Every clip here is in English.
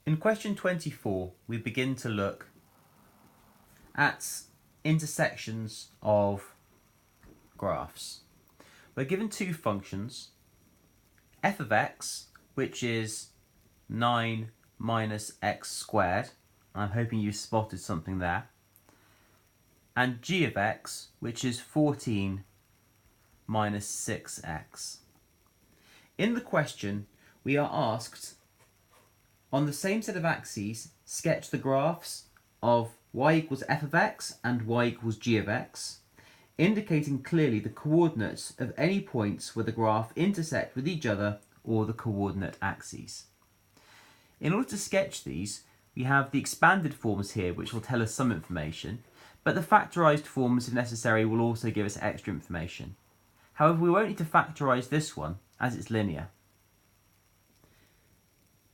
In question 24, we begin to look at intersections of graphs. We're given two functions, f of x, which is 9 minus x squared. I'm hoping you spotted something there. And g of x, which is 14 minus 6x. In the question, we are asked, on the same set of axes, sketch the graphs of y equals f of x and y equals g of x, indicating clearly the coordinates of any points where the graph intersect with each other or the coordinate axes. In order to sketch these, we have the expanded forms here, which will tell us some information, but the factorised forms, if necessary, will also give us extra information. However, we won't need to factorise this one, as it's linear.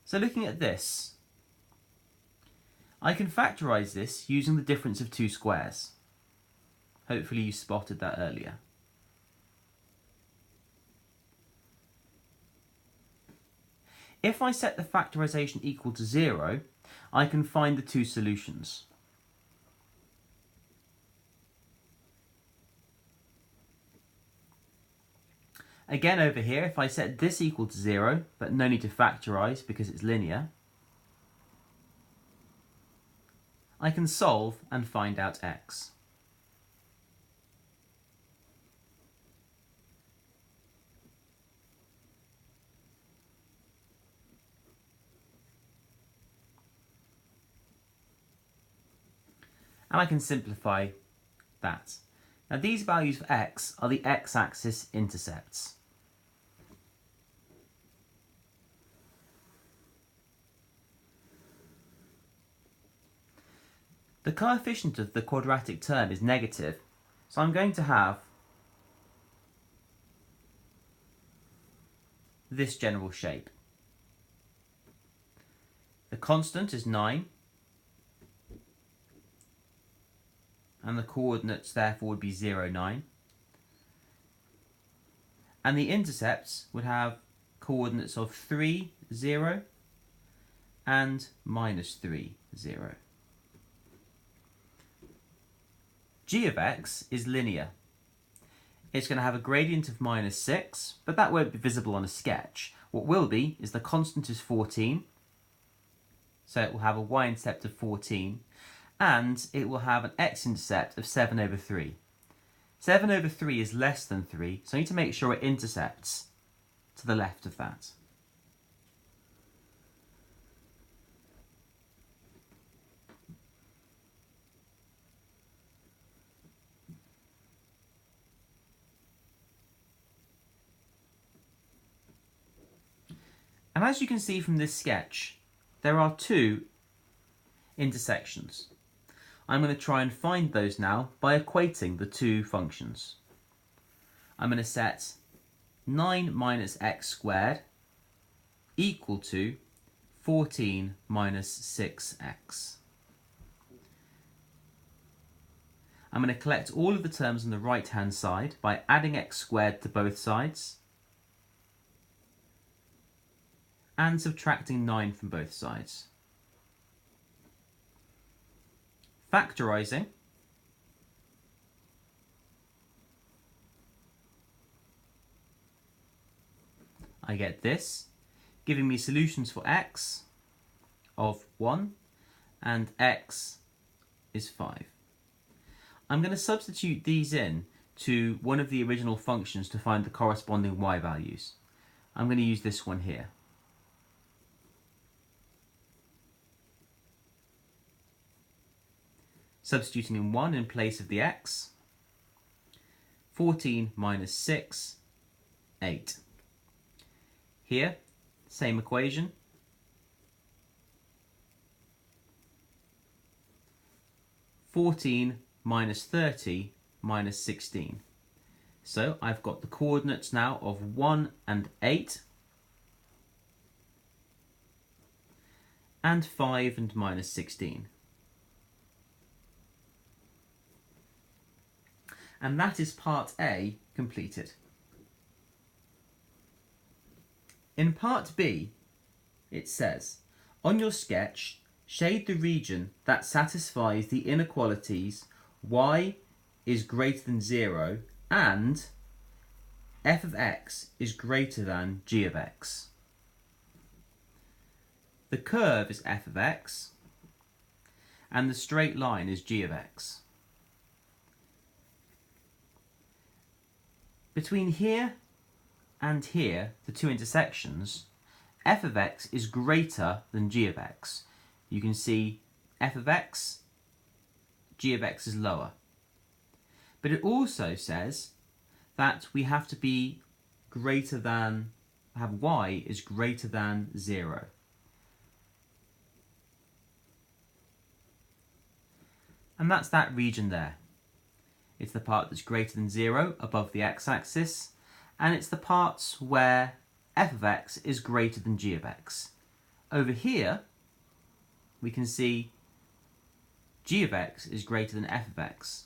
So looking at this, I can factorise this using the difference of two squares. Hopefully you spotted that earlier. If I set the factorisation equal to 0, I can find the two solutions. Again over here, if I set this equal to 0, but no need to factorise because it's linear, I can solve and find out x. And I can simplify that. Now these values for x are the x-axis intercepts. The coefficient of the quadratic term is negative, so I'm going to have this general shape. The constant is 9, and the coordinates therefore would be 0, 9. And the intercepts would have coordinates of 3, 0, and minus 3, 0. G of x is linear. It's going to have a gradient of minus 6, but that won't be visible on a sketch. What will be is the constant is 14, so it will have a y-intercept of 14, and it will have an x-intercept of 7 over 3. 7 over 3 is less than 3, so I need to make sure it intercepts to the left of that. And as you can see from this sketch, there are two intersections. I'm going to try and find those now by equating the two functions. I'm going to set 9 minus x squared equal to 14 minus 6x. I'm going to collect all of the terms on the right hand side by adding x squared to both sides and subtracting 9 from both sides. Factorising, I get this, giving me solutions for x of 1 and x is 5. I'm going to substitute these in to one of the original functions to find the corresponding y values. I'm going to use this one here. Substituting in 1 in place of the x, 14 minus 6, 8. Here, same equation. (14 minus 30 minus 16). So I've got the coordinates now of 1 and 8, and 5 and minus 16. And that is part A completed. In part B, it says, On your sketch, shade the region that satisfies the inequalities y is greater than 0 and f of x is greater than g of x. The curve is f of x and the straight line is g of x. Between here and here, the two intersections, f of x is greater than g of x. You can see f of x, g of x is lower. But it also says that we have to be greater than, have y is greater than 0. And that's that region there. It's the part that's greater than 0 above the x-axis, and it's the parts where f of x is greater than g of x. Over here, we can see g of x is greater than f of x.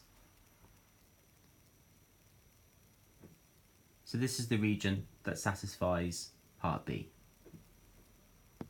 So this is the region that satisfies part B.